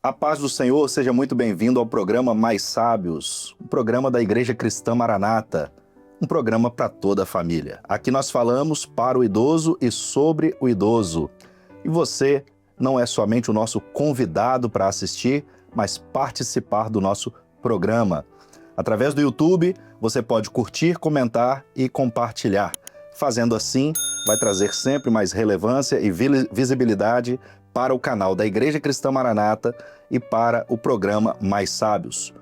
A paz do Senhor, seja muito bem-vindo ao programa Mais Sábios, um programa da Igreja Cristã Maranata, um programa para toda a família. Aqui nós falamos para o idoso e sobre o idoso. E você não é somente o nosso convidado para assistir, mas participar do nosso programa. Através do YouTube, você pode curtir, comentar e compartilhar. Fazendo assim, vai trazer sempre mais relevância e visibilidade para o canal da Igreja Cristã Maranata e para o programa Mais Sábios.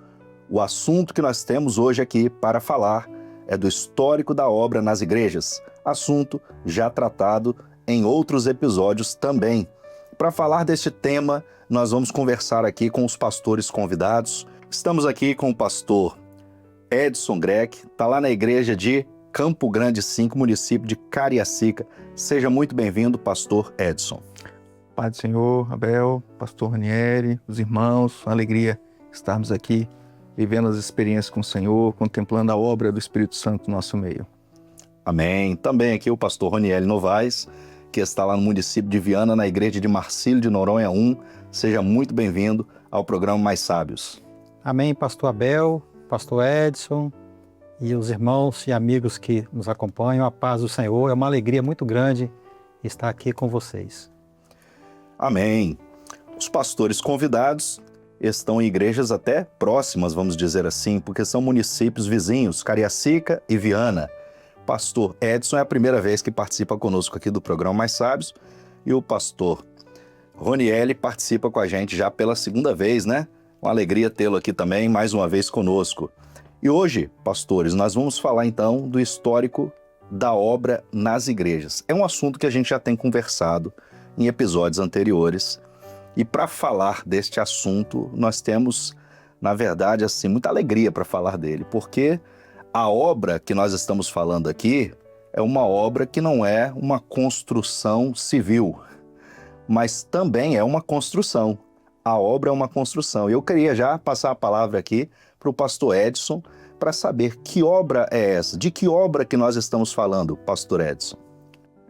O assunto que nós temos hoje aqui para falar é do histórico da obra nas igrejas, assunto já tratado em outros episódios também. Para falar deste tema, nós vamos conversar aqui com os pastores convidados. Estamos aqui com o pastor Edson Greck, está lá na igreja de Campo Grande 5, município de Cariacica. Seja muito bem-vindo, pastor Edson. Pai do Senhor, Abel, pastor Ranieri, os irmãos, uma alegria estarmos aqui, vivendo as experiências com o Senhor, contemplando a obra do Espírito Santo no nosso meio. Amém. Também aqui o pastor Ranieri Novaes, que está lá no município de Viana, na igreja de Marcílio de Noronha 1. Seja muito bem-vindo ao programa Mais Sábios. Amém, pastor Abel, pastor Edson e os irmãos e amigos que nos acompanham. A paz do Senhor, é uma alegria muito grande estar aqui com vocês. Amém. Os pastores convidados estão em igrejas até próximas, vamos dizer assim, porque são municípios vizinhos, Cariacica e Viana. Pastor Edson é a primeira vez que participa conosco aqui do programa Mais Sábios e o pastor Ronieli participa com a gente já pela segunda vez, né? Uma alegria tê-lo aqui também, mais uma vez conosco. E hoje, pastores, nós vamos falar então do histórico da obra nas igrejas. É um assunto que a gente já tem conversado em episódios anteriores. E para falar deste assunto, nós temos, na verdade, assim, muita alegria para falar dele, porque a obra que nós estamos falando aqui é uma obra que não é uma construção civil, mas também é uma construção. A obra é uma construção. E eu queria já passar a palavra aqui para o pastor Edson para saber que obra é essa, de que obra que nós estamos falando, pastor Edson.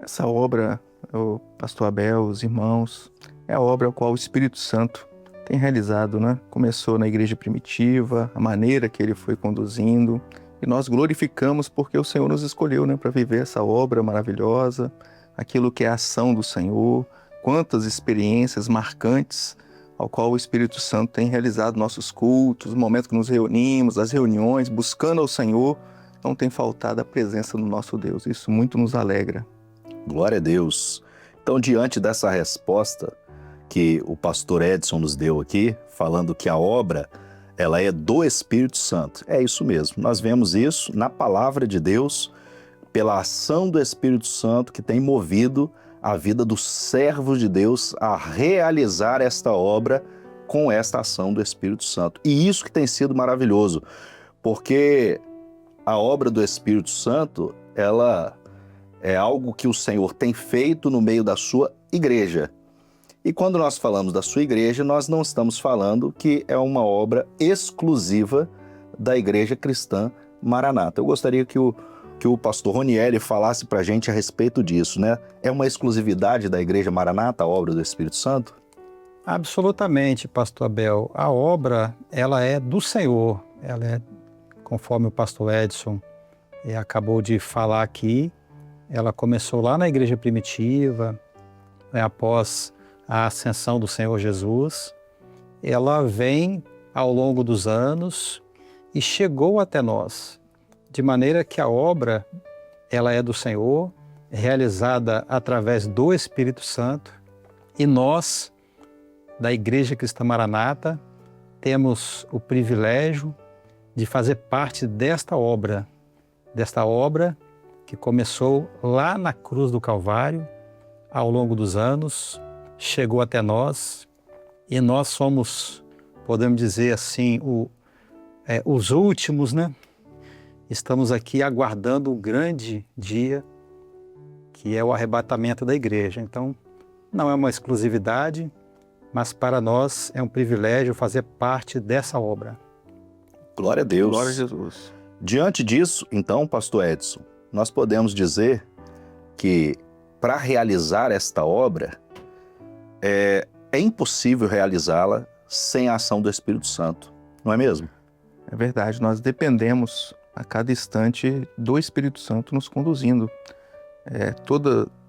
Essa obra, o pastor Abel, os irmãos, é a obra a qual o Espírito Santo tem realizado, né? Começou na igreja primitiva, a maneira que ele foi conduzindo, e nós glorificamos porque o Senhor nos escolheu, né, para viver essa obra maravilhosa, aquilo que é a ação do Senhor, quantas experiências marcantes ao qual o Espírito Santo tem realizado nossos cultos, o momento que nos reunimos, as reuniões, buscando ao Senhor, não tem faltado a presença do nosso Deus. Isso muito nos alegra. Glória a Deus. Então, diante dessa resposta que o pastor Edson nos deu aqui, falando que a obra ela é do Espírito Santo, é isso mesmo. Nós vemos isso na palavra de Deus, pela ação do Espírito Santo que tem movido a vida dos servos de Deus a realizar esta obra com esta ação do Espírito Santo. E isso que tem sido maravilhoso, porque a obra do Espírito Santo, ela é algo que o Senhor tem feito no meio da sua igreja. E quando nós falamos da sua igreja, nós não estamos falando que é uma obra exclusiva da Igreja Cristã Maranata. Eu gostaria que o pastor Ronieli falasse para a gente a respeito disso, né? É uma exclusividade da Igreja Maranata, a obra do Espírito Santo? Absolutamente, pastor Abel. A obra, ela é do Senhor. Ela é, conforme o pastor Edson acabou de falar aqui, ela começou lá na igreja primitiva, né, após a ascensão do Senhor Jesus. Ela vem ao longo dos anos e chegou até nós, de maneira que a obra ela é do Senhor, realizada através do Espírito Santo, e nós, da Igreja Cristã Maranata, temos o privilégio de fazer parte desta obra que começou lá na cruz do Calvário, ao longo dos anos, chegou até nós, e nós somos, podemos dizer assim, os últimos, né? Estamos aqui aguardando o grande dia, que é o arrebatamento da igreja. Então, não é uma exclusividade, mas para nós é um privilégio fazer parte dessa obra. Glória a Deus. Glória a Jesus. Diante disso, então, pastor Edson, nós podemos dizer que para realizar esta obra, é impossível realizá-la sem a ação do Espírito Santo, não é mesmo? É verdade, nós dependemos a cada instante do Espírito Santo nos conduzindo.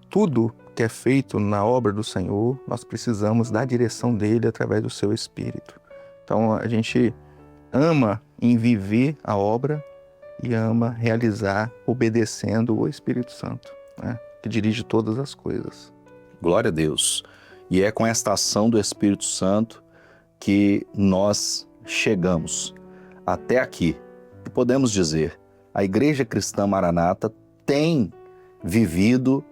Tudo que é feito na obra do Senhor, nós precisamos da direção dele através do seu Espírito. Então a gente ama em viver a obra e ama realizar obedecendo o Espírito Santo, né? Que dirige todas as coisas. Glória a Deus. E é com esta ação do Espírito Santo que nós chegamos até aqui. E podemos dizer, a Igreja Cristã Maranata tem vivido,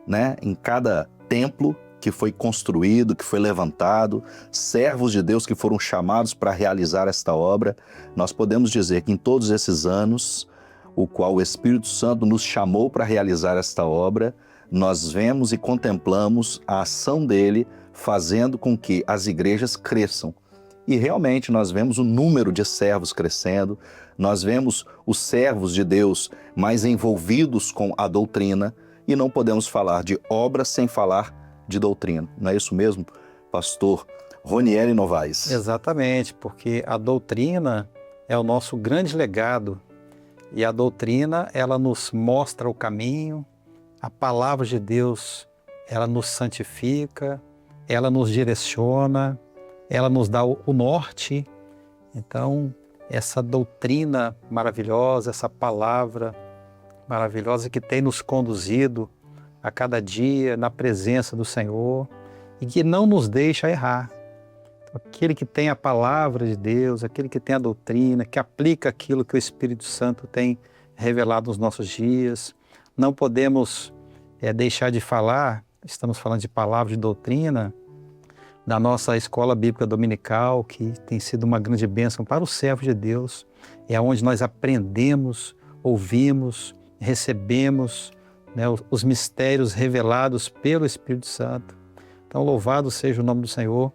né, em cada templo que foi construído, que foi levantado, servos de Deus que foram chamados para realizar esta obra. Nós podemos dizer que em todos esses anos, o qual o Espírito Santo nos chamou para realizar esta obra, nós vemos e contemplamos a ação dele fazendo com que as igrejas cresçam. E realmente nós vemos o número de servos crescendo, nós vemos os servos de Deus mais envolvidos com a doutrina, e não podemos falar de obra sem falar de doutrina. Não é isso mesmo, pastor Ronieli Novaes? Exatamente, porque a doutrina é o nosso grande legado. E a doutrina, ela nos mostra o caminho, a palavra de Deus, ela nos santifica, ela nos direciona, ela nos dá o norte. Então, essa doutrina maravilhosa, essa palavra maravilhosa que tem nos conduzido a cada dia na presença do Senhor e que não nos deixa errar. Aquele que tem a palavra de Deus, aquele que tem a doutrina, que aplica aquilo que o Espírito Santo tem revelado nos nossos dias. Não podemos deixar de falar, estamos falando de palavra de doutrina, da nossa escola bíblica dominical, que tem sido uma grande bênção para o servo de Deus. É onde nós aprendemos, ouvimos, recebemos, né, os mistérios revelados pelo Espírito Santo. Então, louvado seja o nome do Senhor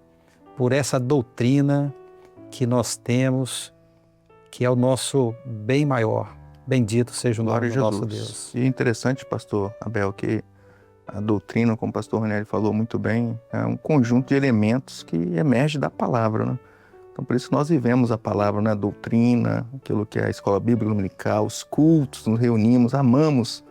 por essa doutrina que nós temos, que é o nosso bem maior. Bendito seja o nome do nosso Deus. E é interessante, pastor Abel, que a doutrina, como o pastor Ronieli falou muito bem, é um conjunto de elementos que emerge da palavra, né? Então, por isso nós vivemos a palavra, né? A doutrina, aquilo que é a escola bíblica dominical, os cultos, nos reunimos, amamos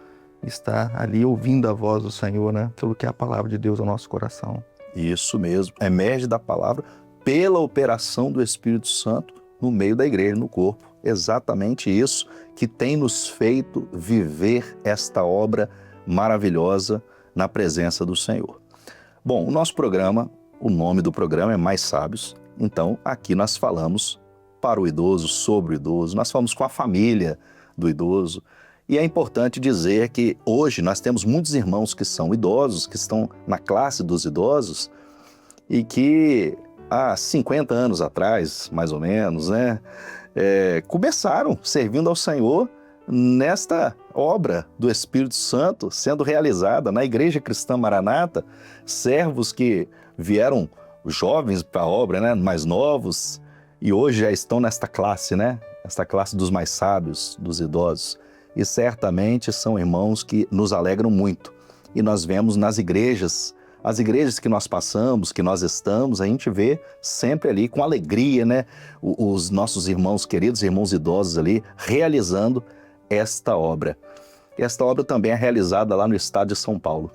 estar ali ouvindo a voz do Senhor, né? Aquilo que é a palavra de Deus ao nosso coração. Isso mesmo, emerge da palavra pela operação do Espírito Santo no meio da igreja, no corpo. Exatamente isso que tem nos feito viver esta obra maravilhosa na presença do Senhor. Bom, o nosso programa, o nome do programa é Mais Sábios, então aqui nós falamos para o idoso, sobre o idoso, nós falamos com a família do idoso. E é importante dizer que hoje nós temos muitos irmãos que são idosos, que estão na classe dos idosos e que há 50 anos atrás, mais ou menos, né, começaram servindo ao Senhor nesta obra do Espírito Santo sendo realizada na Igreja Cristã Maranata, servos que vieram jovens para a obra, né, mais novos, e hoje já estão nesta classe, né, esta classe dos mais sábios, dos idosos. E certamente são irmãos que nos alegram muito. E nós vemos nas igrejas, as igrejas que nós passamos, que nós estamos, a gente vê sempre ali com alegria, né? Os nossos irmãos queridos, irmãos idosos ali, realizando esta obra. Esta obra também é realizada lá no estado de São Paulo.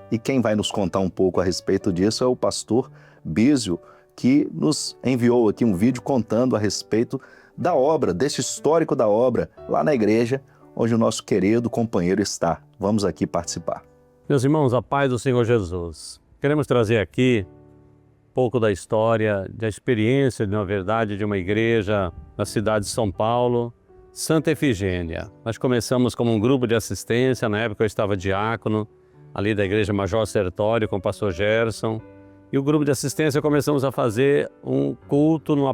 E quem vai nos contar um pouco a respeito disso é o pastor Bísio, que nos enviou aqui um vídeo contando a respeito da obra, desse histórico da obra, lá na igreja, onde o nosso querido companheiro está. Vamos aqui participar. Meus irmãos, a paz do Senhor Jesus. Queremos trazer aqui um pouco da história, da experiência, na verdade, de uma igreja na cidade de São Paulo, Santa Efigênia. Nós começamos como um grupo de assistência, na época eu estava diácono, ali da igreja Major Sertório com o pastor Gerson. E o grupo de assistência começamos a fazer um culto num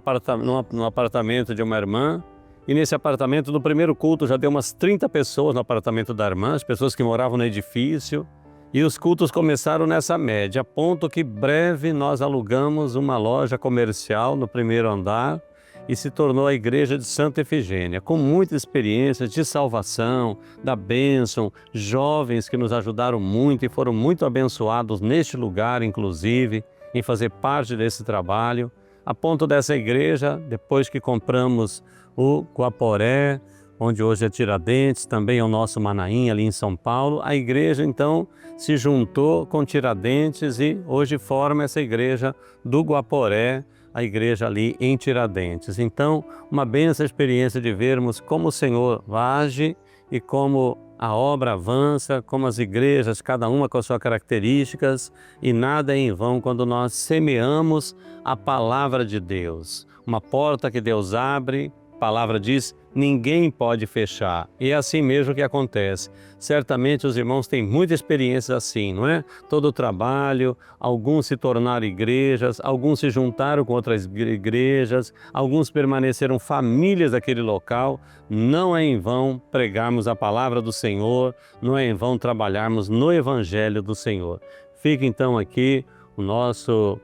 apartamento de uma irmã. E nesse apartamento, no primeiro culto, já deu umas 30 pessoas no apartamento da irmã, as pessoas que moravam no edifício. E os cultos começaram nessa média, a ponto que breve nós alugamos uma loja comercial no primeiro andar e se tornou a igreja de Santa Efigênia, com muitas experiências de salvação, da bênção, jovens que nos ajudaram muito e foram muito abençoados neste lugar, inclusive, em fazer parte desse trabalho. a ponto dessa igreja, depois que compramos o Guaporé, onde hoje é Tiradentes, também é o nosso Manaim, ali em São Paulo, a igreja então se juntou com Tiradentes e hoje forma essa igreja do Guaporé, a igreja ali em Tiradentes. Então, uma bênção experiência de vermos como o Senhor age e como a obra avança, como as igrejas, cada uma com as suas características, e nada é em vão quando nós semeamos a palavra de Deus. Uma porta que Deus abre, a palavra diz, ninguém pode fechar. E é assim mesmo que acontece. Certamente os irmãos têm muita experiência assim, não é? Todo o trabalho, alguns se tornaram igrejas, alguns se juntaram com outras igrejas, alguns permaneceram famílias daquele local. Não é em vão pregarmos a palavra do Senhor, não é em vão trabalharmos no Evangelho do Senhor. Fica então aqui o nosso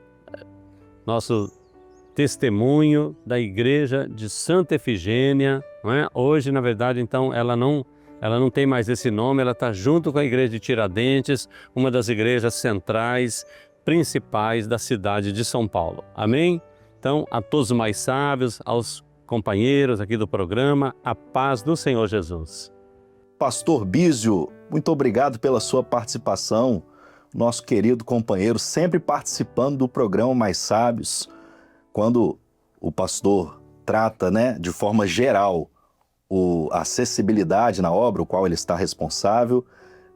testemunho da igreja de Santa Efigênia, não é? Hoje, na verdade, então, ela não tem mais esse nome, ela está junto com a igreja de Tiradentes, uma das igrejas centrais, principais da cidade de São Paulo. Amém? Então, a todos os mais sábios, aos companheiros aqui do programa, a paz do Senhor Jesus. Pastor Bísio, muito obrigado pela sua participação, nosso querido companheiro, sempre participando do programa Mais Sábios. Quando o pastor trata, né, de forma geral a acessibilidade na obra, o qual ele está responsável,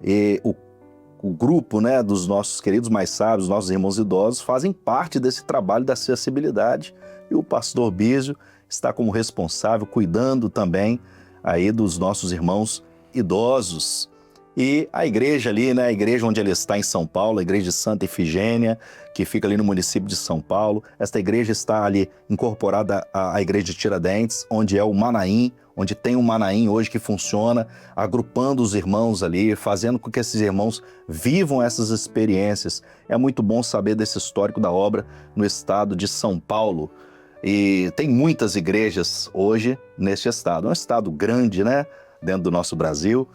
e o grupo, né, dos nossos queridos mais sábios, nossos irmãos idosos, fazem parte desse trabalho da acessibilidade, e o pastor Bísio está como responsável, cuidando também aí dos nossos irmãos idosos. E a igreja ali, né, a igreja onde ele está em São Paulo, a igreja de Santa Efigênia, que fica ali no município de São Paulo. Esta igreja está ali incorporada à igreja de Tiradentes, onde é o Manaim, onde tem um Manaim hoje que funciona, agrupando os irmãos ali, fazendo com que esses irmãos vivam essas experiências. É muito bom saber desse histórico da obra no estado de São Paulo. E tem muitas igrejas hoje neste estado. É um estado grande, né, dentro do nosso Brasil.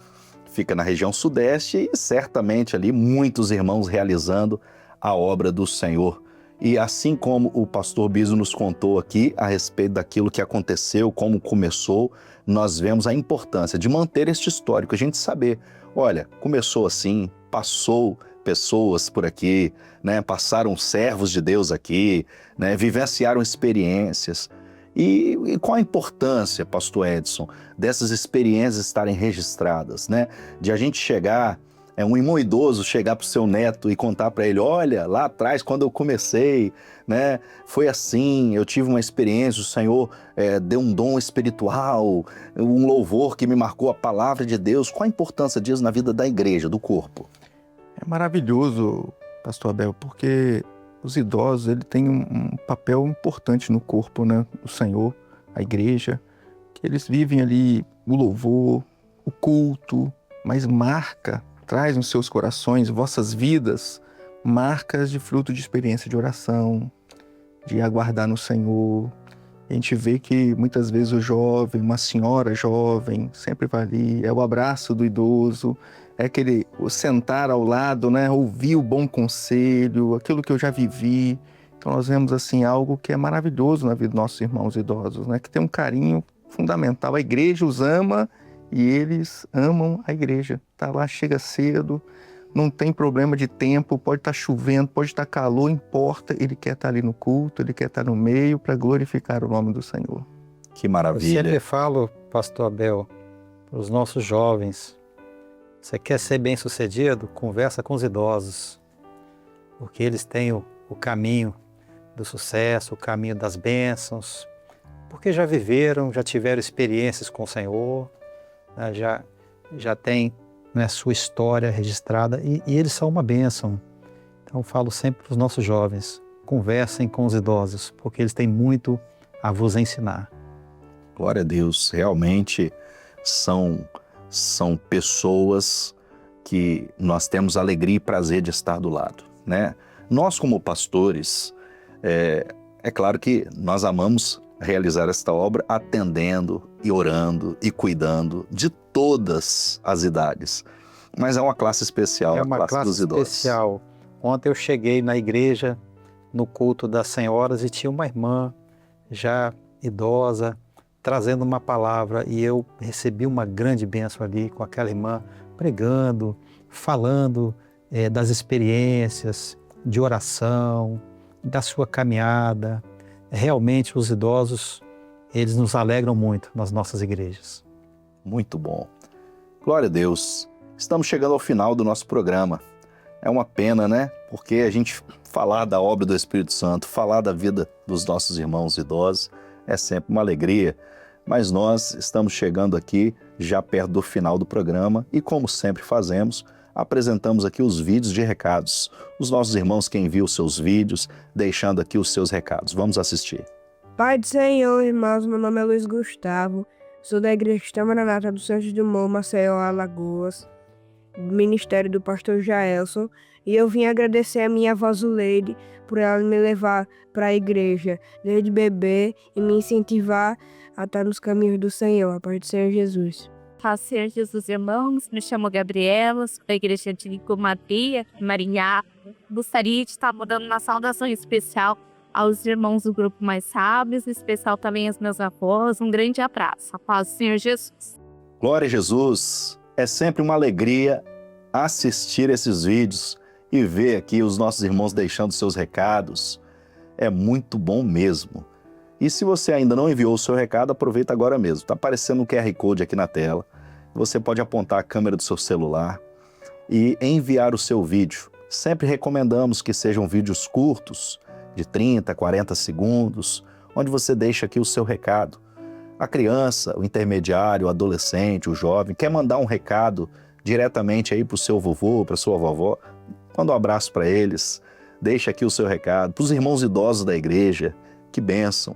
Fica na região sudeste e certamente ali muitos irmãos realizando a obra do Senhor. E assim como o pastor Bísio nos contou aqui a respeito daquilo que aconteceu, como começou, nós vemos a importância de manter este histórico, a gente saber, olha, começou assim, passou pessoas por aqui, né, passaram servos de Deus aqui, né, vivenciaram experiências. E qual a importância, pastor Edson, dessas experiências estarem registradas, né? De a gente chegar, um irmão idoso chegar para o seu neto e contar para ele, olha, lá atrás, quando eu comecei, né, foi assim, eu tive uma experiência, o Senhor deu um dom espiritual, um louvor que me marcou a palavra de Deus. Qual a importância disso na vida da igreja, do corpo? É maravilhoso, pastor Abel, porque os idosos, ele tem um papel importante no corpo, né, do Senhor, a igreja, que eles vivem ali o louvor, o culto, mas traz nos seus corações, vossas vidas, marcas de fruto de experiência de oração, de aguardar no Senhor. A gente vê que muitas vezes o jovem, uma senhora jovem, sempre vai ali, é o abraço do idoso, é o sentar ao lado, né, ouvir o bom conselho, aquilo que eu já vivi. Então nós vemos assim algo que é maravilhoso na vida dos nossos irmãos idosos, né, que tem um carinho fundamental. A igreja os ama e eles amam a igreja. Tá lá, chega cedo, não tem problema de tempo, pode estar chovendo, pode estar calor, importa, ele quer estar ali no culto, ele quer estar no meio para glorificar o nome do Senhor. Que maravilha. Eu sempre falo, pastor Abel, para os nossos jovens, você quer ser bem-sucedido? Conversa com os idosos, porque eles têm o caminho do sucesso, o caminho das bênçãos, porque já viveram, já tiveram experiências com o Senhor, né, já tem, né, sua história registrada e eles são uma bênção. Então eu falo sempre para os nossos jovens, conversem com os idosos, porque eles têm muito a vos ensinar. Glória a Deus, realmente são pessoas que nós temos alegria e prazer de estar do lado, né? Nós como pastores, é claro que nós amamos realizar esta obra atendendo e orando e cuidando de todas as idades, mas é uma classe especial, É uma a classe dos idosos. especial. Ontem eu cheguei na igreja no culto das senhoras e tinha uma irmã já idosa trazendo uma palavra e eu recebi uma grande bênção ali com aquela irmã pregando, falando das experiências de oração, da sua caminhada. Realmente os idosos, eles nos alegram muito nas nossas igrejas. Muito bom. Glória a Deus. Estamos chegando ao final do nosso programa. É uma pena, né? Porque a gente falar da obra do Espírito Santo, falar da vida dos nossos irmãos idosos, é sempre uma alegria. Mas nós estamos chegando aqui já perto do final do programa e, como sempre fazemos, apresentamos aqui os vídeos de recados. Os nossos irmãos que enviam os seus vídeos, deixando aqui os seus recados. Vamos assistir. Pai do Senhor, irmãos, meu nome é Luiz Gustavo, sou da Igreja Cristã Maranata do Santos Dumont, Maceió, Alagoas, do Ministério do Pastor Jaelson, e eu vim agradecer a minha avó Zuleide por ela me levar para a igreja desde bebê e me incentivar a estar nos caminhos do Senhor, a paz do Senhor Jesus. Paz do Senhor Jesus, irmãos, me chamo Gabriela, sou da Igreja de Nicomaria, Marinhá. Gostaria de estar mandando uma saudação especial aos irmãos do grupo Mais Sábios, em especial também aos meus avós. Um grande abraço. A paz do Senhor Jesus. Glória a Jesus. É sempre uma alegria assistir esses vídeos e ver aqui os nossos irmãos deixando seus recados. É muito bom mesmo. E se você ainda não enviou o seu recado, aproveita agora mesmo. Está aparecendo um QR Code aqui na tela. Você pode apontar a câmera do seu celular e enviar o seu vídeo. Sempre recomendamos que sejam vídeos curtos, de 30, 40 segundos, onde você deixa aqui o seu recado. A criança, o intermediário, o adolescente, o jovem, quer mandar um recado diretamente aí para o seu vovô, para a sua vovó, manda um abraço para eles, deixa aqui o seu recado. Para os irmãos idosos da igreja, que bênção.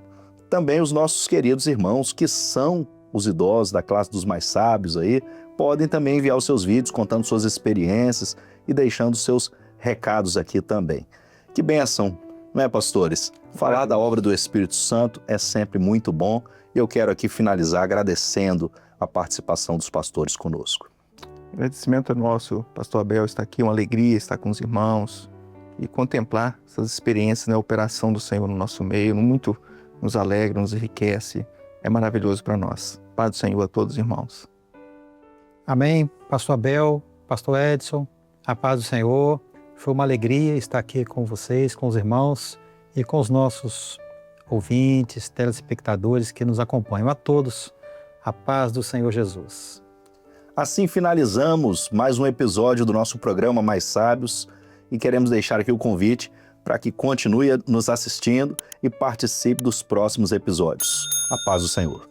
Também os nossos queridos irmãos, que são os idosos da classe dos mais sábios aí, podem também enviar os seus vídeos contando suas experiências e deixando seus recados aqui também. Que bênção, não é, pastores? Falar da obra do Espírito Santo é sempre muito bom e eu quero aqui finalizar agradecendo a participação dos pastores conosco. O agradecimento é nosso, pastor Abel, está aqui, uma alegria estar com os irmãos e contemplar essas experiências, né, a operação do Senhor no nosso meio, muito nos alegra, nos enriquece, é maravilhoso para nós. Paz do Senhor a todos os irmãos. Amém, pastor Abel, pastor Edson, a paz do Senhor. Foi uma alegria estar aqui com vocês, com os irmãos e com os nossos ouvintes, telespectadores que nos acompanham. A todos, a paz do Senhor Jesus. Assim finalizamos mais um episódio do nosso programa Mais Sábios e queremos deixar aqui o convite para que continue nos assistindo e participe dos próximos episódios. A paz do Senhor.